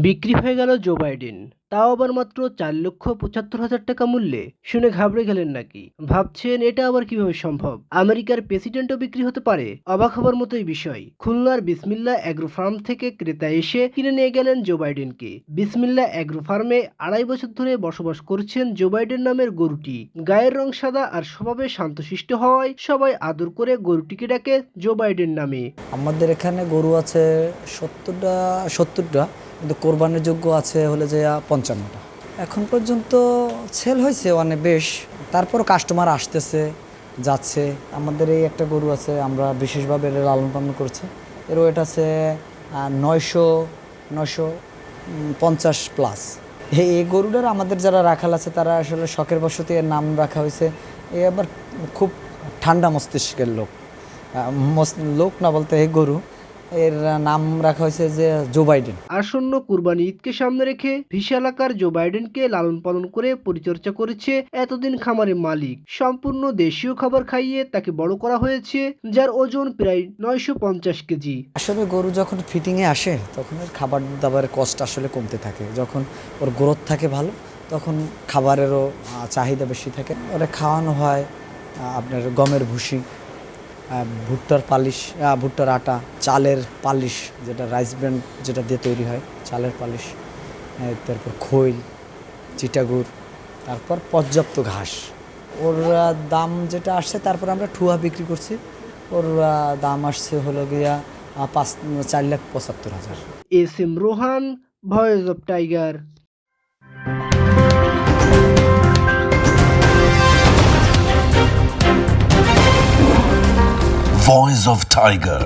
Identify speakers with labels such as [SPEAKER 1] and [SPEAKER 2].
[SPEAKER 1] বিক্রি হয়ে গেল জো বাইডেন, তাও আবার মাত্র 4,75,000 টাকা মূল্যে। শুনে ঘাবড়ে গেলেন নাকি? ভাবছেন এটা আবার কিভাবে সম্ভব? আমেরিকার প্রেসিডেন্টও বিক্রি হতে পারে? অবাক হবার মতোই বিষয়। খুলনার বিসমিল্লাহ এগ্রো ফার্ম থেকে ক্রেতা এসে কিনে নিয়ে গেলেন জো বাইডেনকে। বিসমিল্লাহ এগ্রো ফার্মে 2.5 বছর ধরে বসবাস করছেন জো বাইডেন নামের গরুটি। গায়ের রং সাদা আর স্বভাবে শান্তশিষ্ট হওয়ায় সবাই আদর করে গরুটিকে ডাকে জো বাইডেন নামে।
[SPEAKER 2] আমাদের এখানে গরু আছে 70টা, কিন্তু কোরবানির যোগ্য আছে হলে যে 55টা। এখন পর্যন্ত সেল হয়েছে অনেক বেশ, তারপরও কাস্টমার আসতেছে যাচ্ছে। আমাদের এই একটা গরু আছে, আমরা বিশেষভাবে লালন পালন করছি। এর ওয়েট আছে 950 প্লাস। এই গরুটার আমাদের যারা রাখাল আছে তারা আসলে শখের বশতে এর নাম রাখা হয়েছে। এ আবার খুব ঠান্ডা মস্তিষ্কের লোক না বলতে এই গরু, এর নাম রাখা হয়েছে যে জো বাইডেন।
[SPEAKER 1] আসন্ন কুরবানি ঈদকে সামনে রেখে বিশাল আকার জো বাইডেনকে লালন পালন করে পরিচর্যা করেছে এতদিন খামারের মালিক। সম্পূর্ণ দেশীয় খাবার খাইয়ে তাকে বড় করা হয়েছে, যার ওজন প্রায় 950 কেজি।
[SPEAKER 2] আসলে গরু যখন ফিটিংয়ে আসে তখন এর খাবার দাবারের কষ্ট আসলে কমতে থাকে। যখন ওর গ্রোথ থাকে ভালো, তখন খাবারেরও চাহিদা বেশি থাকে। ওরা খাওয়ানো হয় আপনার গমের ভুসি, ভুট্টার পালিশ, ভুট্টার আটা, চালের পালিশ, যেটা রাইস ব্র্যান্ড যেটা দিয়ে তৈরি হয়, চালের পালিশ, তারপর খৈল, চিটাগুড়, তারপর পর্যাপ্ত ঘাস। ওর দাম যেটা আসছে, তারপর আমরা ঠুয়া বিক্রি করছি। ওর দাম আসছে হলো গিয়া 4,75,000।
[SPEAKER 1] S M Rohan, voice of Tiger.
[SPEAKER 3] Voice of Tiger.